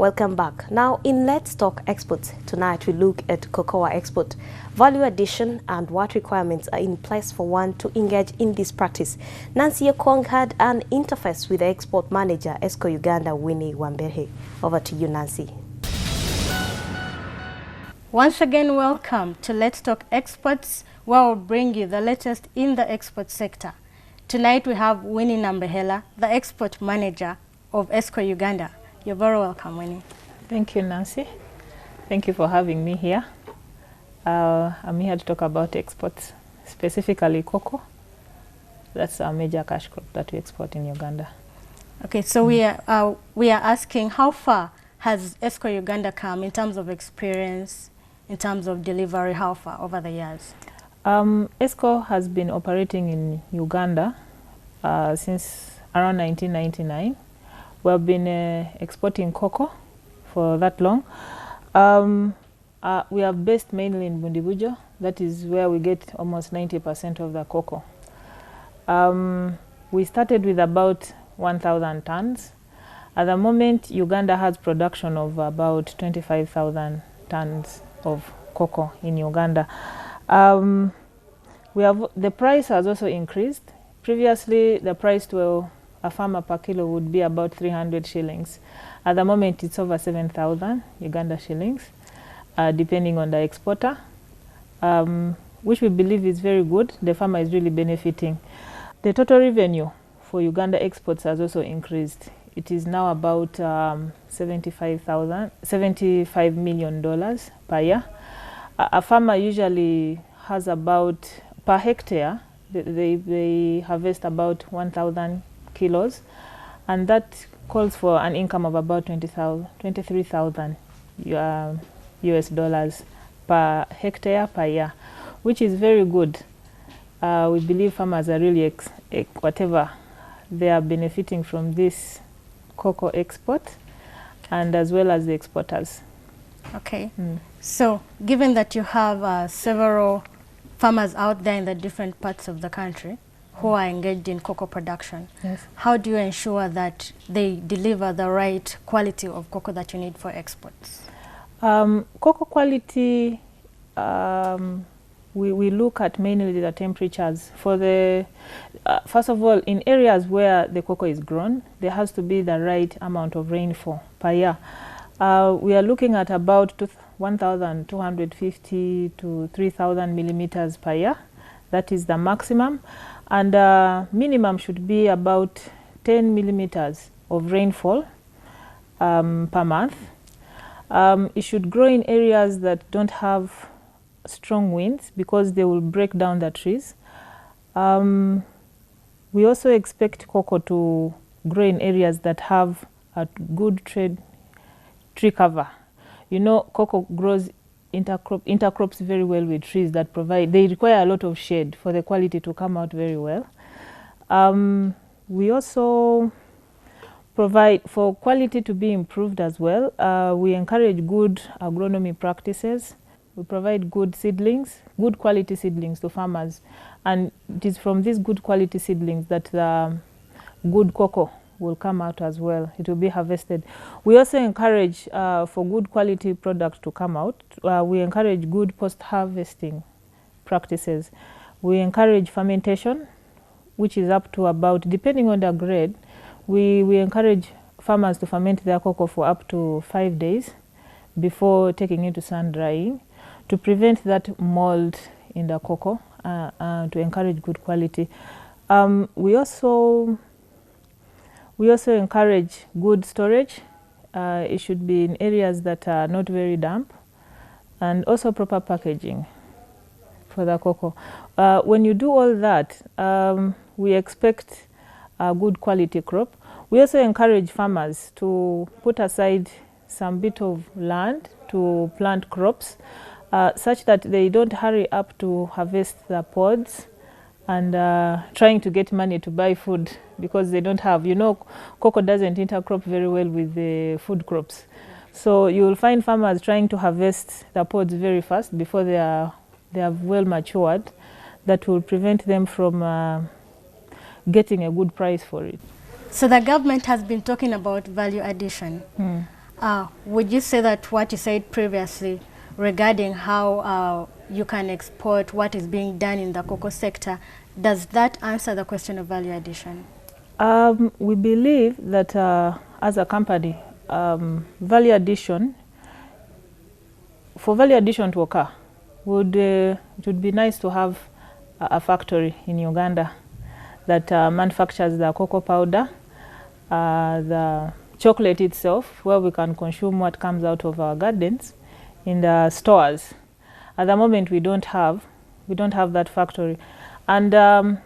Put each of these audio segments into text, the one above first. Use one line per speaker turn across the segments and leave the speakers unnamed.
Welcome back. Now in Let's Talk Exports, tonight we look at cocoa export, value addition and what requirements are in place for one to engage in this practice. Nancy Okong had an interface with the export manager, ESCO Uganda, Winnie Wambehe. Over to you, Nancy.
Once again, welcome to Let's Talk Exports, where we'll bring you the latest in the export sector. Tonight we have Winnie Wambehe, the export manager of ESCO Uganda. You're very welcome, Winnie.
Thank you, Nancy. Thank you for having me here. I'm here to talk about exports, specifically cocoa. That's our major cash crop that we export in Uganda.
Okay, so we are asking, how far has ESCO Uganda come in terms of experience, in terms of delivery, how far over the years?
ESCO has been operating in Uganda since around 1999. We have been exporting cocoa for that long. We are based mainly in Bundibujo. That is where we get almost 90% of the cocoa. We started with about 1,000 tons. At the moment, Uganda has production of about 25,000 tons of cocoa in Uganda. The price has also increased. Previously, the price to a farmer per kilo would be about 300 shillings. At the moment, it's over 7,000 Uganda shillings, depending on the exporter, which we believe is very good. The farmer is really benefiting. The total revenue for Uganda exports has also increased. It is now about $75 million per year. A farmer usually has about, per hectare, they harvest about 1,000 kilos, and that calls for an income of about 23,000 US dollars per hectare per year, which is very good. We believe farmers are really, whatever, they are benefiting from this cocoa export, and as well as the exporters.
Okay, so given that you have several farmers out there in the different parts of the country who are engaged in cocoa production,
yes,
how do you ensure that they deliver the right quality of cocoa that you need for exports?
Cocoa quality, we look at mainly the temperatures. For the first of all, in areas where the cocoa is grown, there has to be the right amount of rainfall per year. We are looking at about 1,250 to 3,000 millimeters per year. That is the maximum. And minimum should be about 10 millimeters of rainfall per month. It should grow in areas that don't have strong winds because they will break down the trees. We also expect cocoa to grow in areas that have a good tree cover. You know, cocoa grows intercrops very well with trees that they require a lot of shade for the quality to come out very well. We also provide for quality to be improved as well. We encourage good agronomy practices. We provide good seedlings, good quality seedlings to farmers, and it is from these good quality seedlings that the good cocoa will come out as well. It will be harvested. We also encourage for good quality products to come out. We encourage good post-harvesting practices. We encourage fermentation, which is up to about, depending on the grade, we encourage farmers to ferment their cocoa for up to 5 days before taking it to sun drying to prevent that mold in the cocoa, to encourage good quality. We also encourage good storage. It should be in areas that are not very damp, and also proper packaging for the cocoa. When you do all that, we expect a good quality crop. We also encourage farmers to put aside some bit of land to plant crops, such that they don't hurry up to harvest the pods and trying to get money to buy food because they don't have, you know, cocoa doesn't intercrop very well with the food crops. So you will find farmers trying to harvest the pods very fast before they are well matured. That will prevent them from getting a good price for it.
So the government has been talking about value addition. Would you say that what you said previously regarding how you can export what is being done in the cocoa sector, does that answer the question of value addition?
We believe that as a company, value addition, for value addition to occur, it would be nice to have a factory in Uganda that manufactures the cocoa powder, the chocolate itself, where we can consume what comes out of our gardens in the stores. At the moment, we don't have that factory, and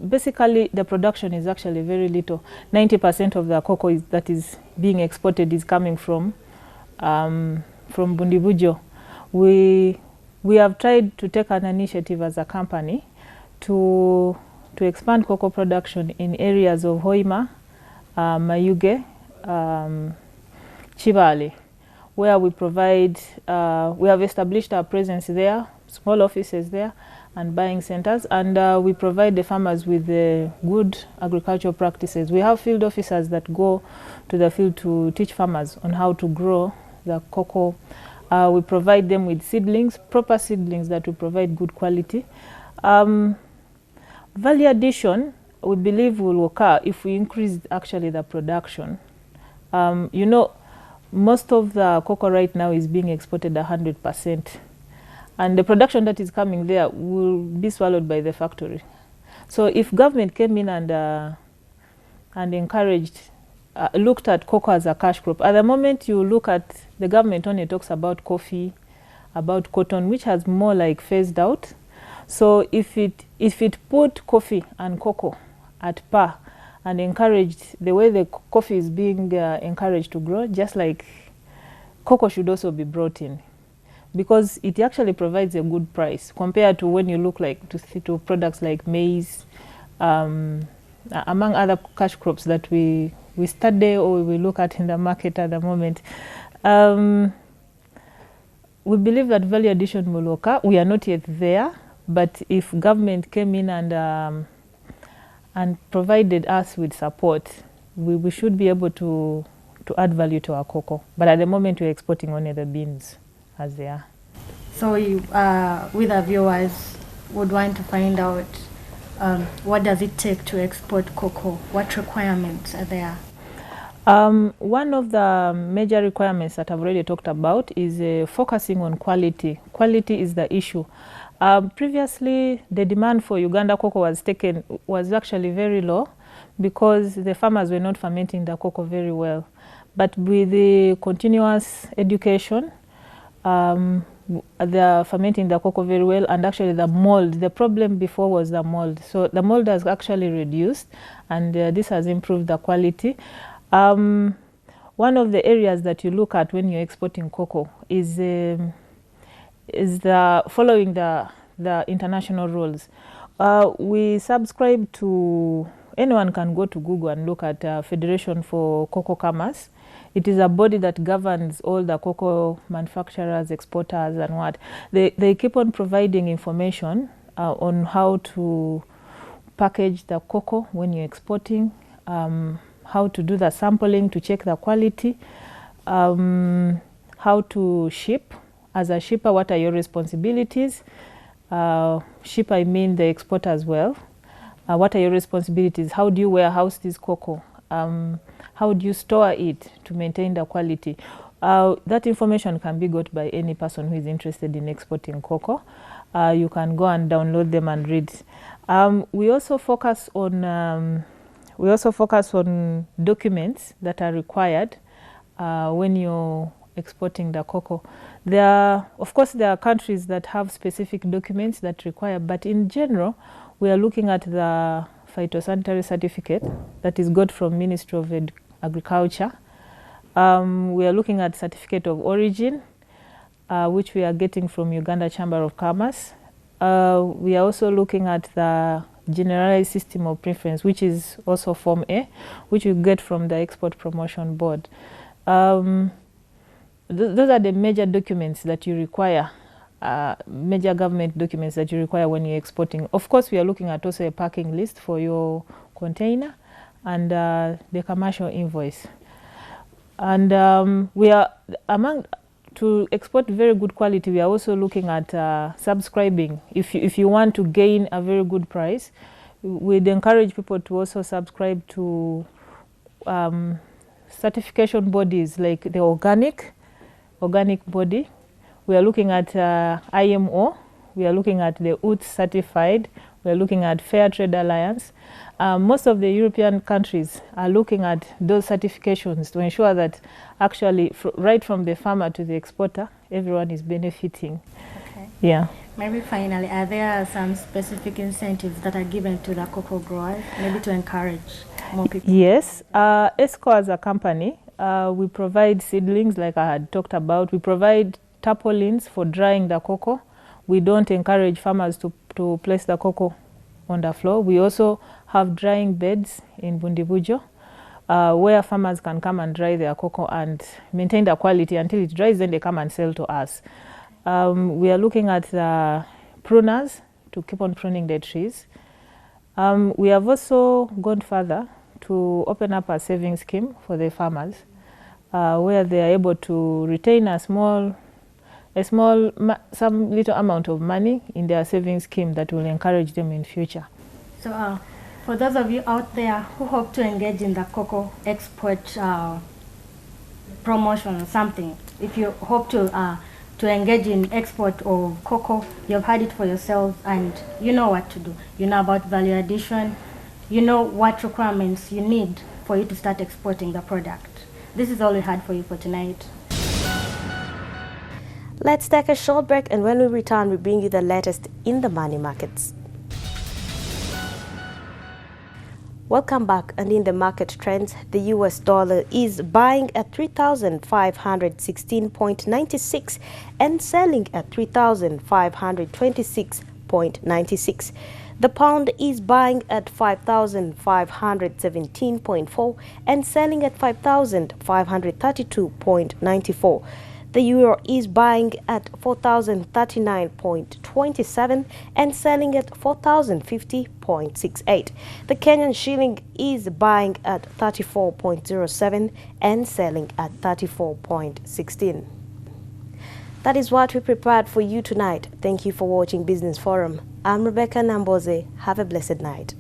basically the production is actually very little. 90% of the cocoa that is being exported is coming from Bundibujo. We have tried to take an initiative as a company to expand cocoa production in areas of Hoima, Mayuge, Chivale, where we provide, we have established our presence there, small offices there and buying centers, and we provide the farmers with good agricultural practices. We have field officers that go to the field to teach farmers on how to grow the cocoa. We provide them with seedlings, proper seedlings that will provide good quality. Value addition, we believe, will occur if we increase actually the production. You know, most of the cocoa right now is being exported 100%, and the production that is coming there will be swallowed by the factory. So if government came in and encouraged, looked at cocoa as a cash crop. At the moment, you look at the government only talks about coffee, about cotton, which has more like phased out. So if it put coffee and cocoa at par and encouraged the way the coffee is being encouraged to grow, just like cocoa should also be brought in, because it actually provides a good price compared to when you look like to products like maize, among other cash crops that we study or we look at in the market at the moment. We believe that value addition will occur. We are not yet there, but if government came in and provided us with support, we should be able to add value to our cocoa. But at the moment, we're exporting only the beans as they are.
So with our viewers would want to find out what does it take to export cocoa? What requirements are there?
One of the major requirements that I've already talked about is focusing on quality. Quality is the issue. Previously, the demand for Uganda cocoa was actually very low because the farmers were not fermenting the cocoa very well. But with the continuous education, they are fermenting the cocoa very well, and actually the mold. The problem before was the mold. So the mold has actually reduced, and this has improved the quality. One of the areas that you look at when you're exporting cocoa is following the international rules. We subscribe to, anyone can go to Google and look at Federation for Cocoa Commerce. It is a body that governs all the cocoa manufacturers, exporters, and what. They keep on providing information on how to package the cocoa when you're exporting, how to do the sampling to check the quality, how to ship. As a shipper, what are your responsibilities? Shipper, I mean the exporter as well. What are your responsibilities? How do you warehouse this cocoa? How do you store it to maintain the quality? That information can be got by any person who is interested in exporting cocoa. You can go and download them and read. We also focus on documents that are required when you're exporting the cocoa. Of course, there are countries that have specific documents that require, but in general, we are looking at the phytosanitary certificate that is got from Ministry of Agriculture. We are looking at certificate of origin, which we are getting from Uganda Chamber of Commerce. We are also looking at the generalized system of preference, which is also Form A, which you get from the Export Promotion Board. Those are the major documents that you require, major government documents that you require when you're exporting. Of course, we are looking at also a packing list for your container and the commercial invoice. And we are to export very good quality. We are also looking at subscribing. If you want to gain a very good price, we'd encourage people to also subscribe to certification bodies like the organic body. We are looking at IMO. We are looking at the UTZ certified. We are looking at Fair Trade Alliance. Most of the European countries are looking at those certifications to ensure that actually right from the farmer to the exporter, everyone is benefiting.
Okay.
Yeah.
Maybe finally, are there some specific incentives that are given to the cocoa growers, maybe to encourage more people?
Yes. ESCO as a company, we provide seedlings like I had talked about. We provide tarpaulins for drying the cocoa. We don't encourage farmers to place the cocoa on the floor. We also have drying beds in Bundibujo where farmers can come and dry their cocoa and maintain the quality until it dries, then they come and sell to us. We are looking at pruners to keep on pruning the trees. We have also gone further to open up a saving scheme for the farmers where they are able to retain some little amount of money in their saving scheme that will encourage them in future.
So for those of you out there who hope to engage in the cocoa export promotion or something, if you hope to engage in export of cocoa, you've had it for yourselves and you know what to do. You know about value addition, you know what requirements you need for you to start exporting the product. This is all we had for you for tonight.
Let's take a short break, and when we return, we bring you the latest in the money markets. Welcome back. And in the market trends, the US dollar is buying at 3,516.96 and selling at 3,526.96. The pound is buying at 5,517.4 and selling at 5,532.94. The euro is buying at 4,039.27 and selling at 4,050.68. The Kenyan shilling is buying at 34.07 and selling at 34.16. That is what we prepared for you tonight. Thank you for watching Business Forum. I'm Rebecca Namboze. Have a blessed night.